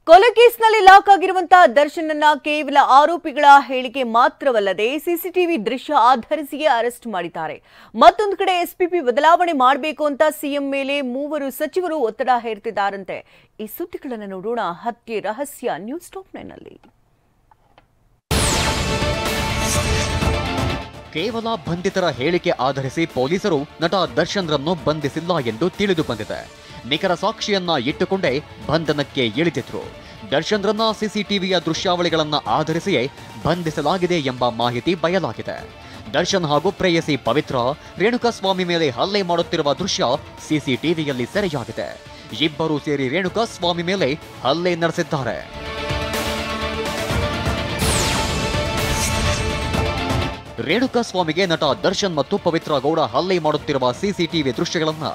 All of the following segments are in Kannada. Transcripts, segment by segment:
ಕೊಲೆ ಕೇಸ್ನಲ್ಲಿ ಲಾಕ್ ಆಗಿರುವಂತಹ ದರ್ಶನನ್ನ ಕೇವಲ ಆರೋಪಿಗಳ ಹೇಳಿಕೆ ಮಾತ್ರವಲ್ಲದೆ ಸಿಸಿಟಿವಿ ದೃಶ್ಯ ಆಧರಿಸಿಯೇ ಅರೆಸ್ಟ್ ಮಾಡಿದ್ದಾರೆ. ಮತ್ತೊಂದು ಕಡೆ ಎಸ್ಪಿಪಿ ಬದಲಾವಣೆ ಮಾಡಬೇಕು ಅಂತ ಸಿಎಂ ಮೇಲೆ ಮೂವರು ಸಚಿವರು ಒತ್ತಡ ಹೇರ್ತಿದ್ದಾರಂತೆ. ಈ ಸುದ್ದಿಗಳನ್ನು ನೋಡೋಣ ಹತ್ಯೆ ರಹಸ್ಯ ನ್ಯೂಸ್ ಟಾಪ್ 9 ನಲ್ಲಿ. ಕೇವಲ ಬಂಧಿತರ ಹೇಳಿಕೆ ಆಧರಿಸಿ ಪೊಲೀಸರು ನಟ ದರ್ಶನ್ರನ್ನು ಬಂಧಿಸಿಲ್ಲ ಎಂದು ತಿಳಿದು ಬಂದಿದೆ. ನಿಖರ ಸಾಕ್ಷಿಯನ್ನ ಇಟ್ಟುಕೊಂಡೇ ಬಂಧನಕ್ಕೆ ಇಳಿದಿದ್ರು. ದರ್ಶನ್ರನ್ನ ಸಿಸಿಟಿವಿಯ ದೃಶ್ಯಾವಳಿಗಳನ್ನ ಆಧರಿಸಿಯೇ ಬಂಧಿಸಲಾಗಿದೆ ಎಂಬ ಮಾಹಿತಿ ಬಯಲಾಗಿದೆ. ದರ್ಶನ್ ಹಾಗೂ ಪ್ರೇಯಸಿ ಪವಿತ್ರ ರೇಣುಕಾಸ್ವಾಮಿ ಮೇಲೆ ಹಲ್ಲೆ ಮಾಡುತ್ತಿರುವ ದೃಶ್ಯ ಸಿಸಿಟಿವಿಯಲ್ಲಿ ಸೆರೆಯಾಗಿದೆ. ಇಬ್ಬರು ಸೇರಿ ರೇಣುಕಾಸ್ವಾಮಿ ಮೇಲೆ ಹಲ್ಲೆ ನಡೆಸಿದ್ದಾರೆ. ರೇಣುಕಾಸ್ವಾಮಿಗೆ ನಟ ದರ್ಶನ್ ಮತ್ತು ಪವಿತ್ರ ಗೌಡ ಹಲ್ಲೆ ಮಾಡುತ್ತಿರುವ ಸಿಸಿಟಿವಿ ದೃಶ್ಯಗಳನ್ನ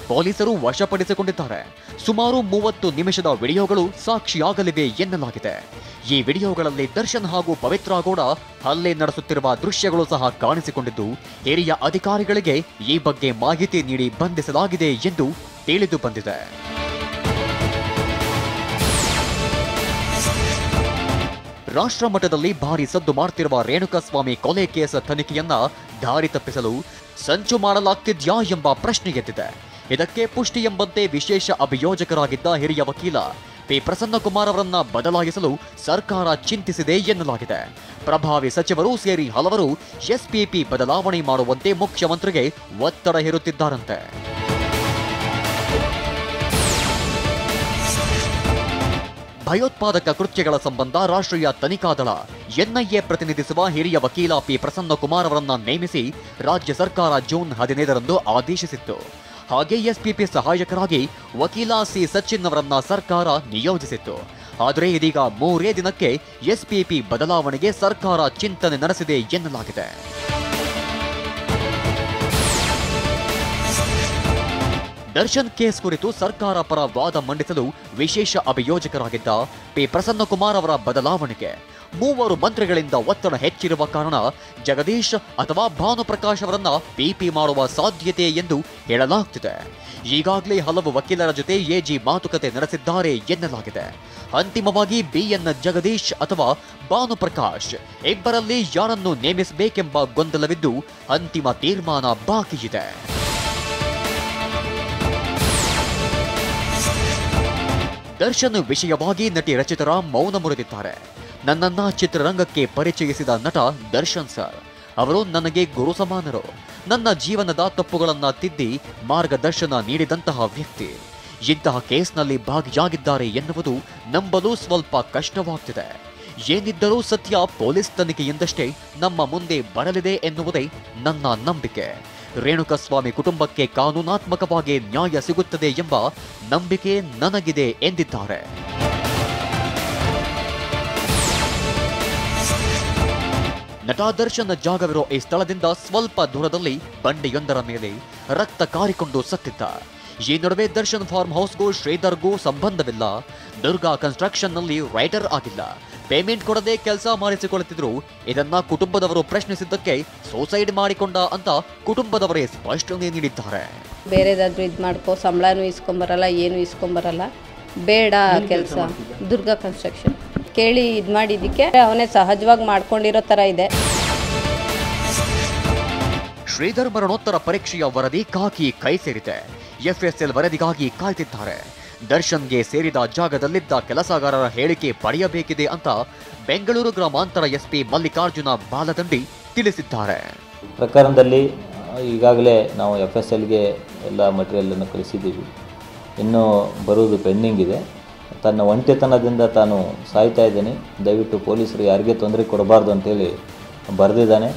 ಪೊಲೀಸರು ವಶಪಡಿಸಿಕೊಂಡಿದ್ದಾರೆ. ಸುಮಾರು 30 ನಿಮಿಷದ ವಿಡಿಯೋಗಳು ಸಾಕ್ಷಿಯಾಗಲಿವೆ ಎನ್ನಲಾಗಿದೆ. ಈ ವಿಡಿಯೋಗಳಲ್ಲಿ ದರ್ಶನ್ ಹಾಗೂ ಪವಿತ್ರ ಗೌಡ ಹಲ್ಲೆ ನಡೆಸುತ್ತಿರುವ ದೃಶ್ಯಗಳು ಸಹ ಕಾಣಿಸಿಕೊಂಡಿದ್ದು, ಹಿರಿಯ ಅಧಿಕಾರಿಗಳಿಗೆ ಈ ಬಗ್ಗೆ ಮಾಹಿತಿ ನೀಡಿ ಬಂಧಿಸಲಾಗಿದೆ ಎಂದು ತಿಳಿದು ಬಂದಿದೆ. ರಾಷ್ಟ್ರ ಮಟ್ಟದಲ್ಲಿ ಭಾರಿ ಸದ್ದು ಮಾಡುತ್ತಿರುವ ರೇಣುಕಾಸ್ವಾಮಿ ಕೊಲೆ ಕೇಸ್ ತನಿಖೆಯನ್ನ ದಾರಿ ತಪ್ಪಿಸಲು ಸಂಚು ಮಾಡಲಾಗ್ತಿದ್ಯಾ ಎಂಬ ಪ್ರಶ್ನೆ ಎದ್ದಿದೆ. ಇದಕ್ಕೆ ಪುಷ್ಟಿ ಎಂಬಂತೆ ವಿಶೇಷ ಅಭಿಯೋಜಕರಾಗಿದ್ದ ಹಿರಿಯ ವಕೀಲ ಪಿ ಪ್ರಸನ್ನಕುಮಾರ್ ಅವರನ್ನ ಬದಲಾಯಿಸಲು ಸರ್ಕಾರ ಚಿಂತಿಸಿದೆ ಎನ್ನಲಾಗಿದೆ. ಪ್ರಭಾವಿ ಸಚಿವರು ಸೇರಿ ಹಲವರು ಎಸ್ಪಿಪಿ ಬದಲಾವಣೆ ಮಾಡುವಂತೆ ಮುಖ್ಯಮಂತ್ರಿಗೆ ಒತ್ತಡ ಹೇರುತ್ತಿದ್ದಾರಂತೆ. ಭಯೋತ್ಪಾದಕ ಕೃತ್ಯಗಳ ಸಂಬಂಧ ರಾಷ್ಟ್ರೀಯ ತನಿಖಾ ದಳ ಎನ್ಐಎ ಪ್ರತಿನಿಧಿಸುವ ಹಿರಿಯ ವಕೀಲ ಪಿ ಪ್ರಸನ್ನಕುಮಾರ್ ಅವರನ್ನ ನೇಮಿಸಿ ರಾಜ್ಯ ಸರ್ಕಾರ ಜೂನ್ 15ರಂದು ಆದೇಶಿಸಿತ್ತು. ಹಾಗೆ ಎಸ್ಪಿಪಿ ಸಹಾಯಕರಾಗಿ ವಕೀಲ ಸಿ ಸಚಿನ್ ಅವರನ್ನ ಸರ್ಕಾರ ನಿಯೋಜಿಸಿತ್ತು. ಆದರೆ ಇದೀಗ 3 ದಿನಕ್ಕೆ ಎಸ್ಪಿಪಿ ಬದಲಾವಣೆಗೆ ಸರ್ಕಾರ ಚಿಂತನೆ ನಡೆಸಿದೆ ಎನ್ನಲಾಗಿದೆ. ದರ್ಶನ್ ಕೇಸ್ ಕುರಿತು ಸರ್ಕಾರ ಪರ ವಾದ ಮಂಡಿಸಲು ವಿಶೇಷ ಅಭಿಯೋಜಕರಾಗಿದ್ದ ಪಿ ಪ್ರಸನ್ನಕುಮಾರ್ ಅವರ ಬದಲಾವಣೆಗೆ 3 ಮಂತ್ರಿಗಳಿಂದ ಒತ್ತಡ ಹೆಚ್ಚಿರುವ ಕಾರಣ ಜಗದೀಶ್ ಅಥವಾ ಭಾನುಪ್ರಕಾಶ್ ಅವರನ್ನ ಪಿಪಿ ಮಾಡುವ ಸಾಧ್ಯತೆ ಎಂದು ಹೇಳಲಾಗುತ್ತಿದೆ. ಈಗಾಗಲೇ ಹಲವು ವಕೀಲರ ಜೊತೆ ಎಜಿ ಮಾತುಕತೆ ನಡೆಸಿದ್ದಾರೆ ಎನ್ನಲಾಗಿದೆ. ಅಂತಿಮವಾಗಿ ಬಿಎನ್ ಜಗದೀಶ್ ಅಥವಾ ಭಾನುಪ್ರಕಾಶ್ ಇಬ್ಬರಲ್ಲಿ ಯಾರನ್ನು ನೇಮಿಸಬೇಕೆಂಬ ಗೊಂದಲವಿದ್ದು ಅಂತಿಮ ತೀರ್ಮಾನ ಬಾಕಿ ಇದೆ. ದರ್ಶನ್ ವಿಷಯವಾಗಿ ನಟಿ ರಚಿತಾ ಮೌನ ಮುರಿದಿದ್ದಾರೆ. ನನ್ನನ್ನ ಚಿತ್ರರಂಗಕ್ಕೆ ಪರಿಚಯಿಸಿದ ನಟ ದರ್ಶನ್ ಸರ್ ಅವರು ನನಗೆ ಗುರು ಸಮಾನರು. ನನ್ನ ಜೀವನದ ತಪ್ಪುಗಳನ್ನ ತಿದ್ದಿ ಮಾರ್ಗದರ್ಶನ ನೀಡಿದಂತಹ ವ್ಯಕ್ತಿ. ಇಂತಹ ಕೇಸ್ನಲ್ಲಿ ಭಾಗಿಯಾಗಿದ್ದಾರೆ ಎನ್ನುವುದು ನಂಬಲು ಸ್ವಲ್ಪ ಕಷ್ಟವಾಗ್ತಿದೆ. ಏನಿದ್ದರೂ ಸತ್ಯ ಪೊಲೀಸ್ ತನಿಖೆಯಿಂದಷ್ಟೇ ನಮ್ಮ ಮುಂದೆ ಬರಲಿದೆ ಎನ್ನುವುದೇ ನನ್ನ ನಂಬಿಕೆ. ರೇಣುಕಾಸ್ವಾಮಿ ಕುಟುಂಬಕ್ಕೆ ಕಾನೂನಾತ್ಮಕವಾಗಿ ನ್ಯಾಯ ಸಿಗುತ್ತದೆ ಎಂಬ ನಂಬಿಕೆ ನನಗಿದೆ ಎಂದಿದ್ದಾರೆ. ನಟ ದರ್ಶನ್ ಜಾಗವಿರೋ ಈ ಸ್ಥಳದಿಂದ ಸ್ವಲ್ಪ ದೂರದಲ್ಲಿ ಬಂಡೆಯೊಂದರ ಮೇಲೆ ರಕ್ತ ಕಾರಿಕೊಂಡು ಸತ್ತಿದ್ದ. ಈ ನಡುವೆ ದರ್ಶನ್ ಫಾರ್ಮ್ ಹೌಸ್ಗೂ ಶ್ರೀಧರ್ಗೂ ಸಂಬಂಧವಿಲ್ಲ. ದುರ್ಗಾ ಕನ್ಸ್ಟ್ರಕ್ಷನ್ ನಲ್ಲಿ ರೈಟರ್ ಆಗಿಲ್ಲ. ಪೇಮೆಂಟ್ ಕೊಡದೆ ಕೆಲಸ ಮಾಡಿಸಿಕೊಳ್ಳುತ್ತಿದ್ರು. ಇದನ್ನ ಕುಟುಂಬದವರು ಪ್ರಶ್ನಿಸಿದ್ದಕ್ಕೆ ಸೂಸೈಡ್ ಮಾಡಿಕೊಂಡ ಅಂತ ಕುಟುಂಬದವರೇ ಸ್ಪಷ್ಟನೆ ನೀಡಿದ್ದಾರೆ. ಬೇರೆದಾದ್ರೂ ಇದು ಮಾಡ್ಕೋ, ಸಂಬಳನೂ ಇಸ್ಕೊಂಬರಲ್ಲ, ಏನು ಇಸ್ಕೊಂಬರಲ್ಲ, ಬೇಡ ಕೆಲಸ. ದುರ್ಗಾ ಕನ್ಸ್ಟ್ರಕ್ಷನ್ ಕೇಳಿ ಇದು ಮಾಡಿದ್ದಕ್ಕೆ ಅವನೇ ಸಹಜವಾಗಿ ಮಾಡ್ಕೊಂಡಿರೋ ಥರ ಇದೆ. ಶ್ರೀಧರ್ ಮರಣೋತ್ತರ ಪರೀಕ್ಷೆಯ ವರದಿ ಕಾಕಿ ಕೈ ಸೇರಿದೆ. ಎಫ್ಎಸ್ಎಲ್ ವರದಿಗಾಗಿ ಕಾಯ್ತಿದ್ದಾರೆ. ದರ್ಶನ್ಗೆ ಸೇರಿದ ಜಾಗದಲ್ಲಿದ್ದ ಕೆಲಸಗಾರರ ಹೇಳಿಕೆ ಪಡೆಯಬೇಕಿದೆ ಅಂತ ಬೆಂಗಳೂರು ಗ್ರಾಮಾಂತರ ಎಸ್ಪಿ ಮಲ್ಲಿಕಾರ್ಜುನ ಬಾಲದಂಡಿ ತಿಳಿಸಿದ್ದಾರೆ. ಪ್ರಕರಣದಲ್ಲಿ ಈಗಾಗಲೇ ನಾವು ಎಫ್ಎಸ್ಎಲ್ಗೆ ಎಲ್ಲ ಮಟೀರಿಯಲನ್ನು ಕಳಿಸಿದ್ದೀವಿ. ಇನ್ನೂ ಬರುವುದು ಪೆಂಡಿಂಗ್ ಇದೆ. ತನ್ನ ಒಂಟಿತನದಿಂದ ತಾನು ಸಾಯ್ತಾ ಇದ್ದೇನೆ, ದಯವಿಟ್ಟು ಪೊಲೀಸರು ಯಾರಿಗೆ ತೊಂದರೆ ಕೊಡಬಾರ್ದು ಅಂತೇಳಿ ಬರೆದಿದ್ದಾನೆ.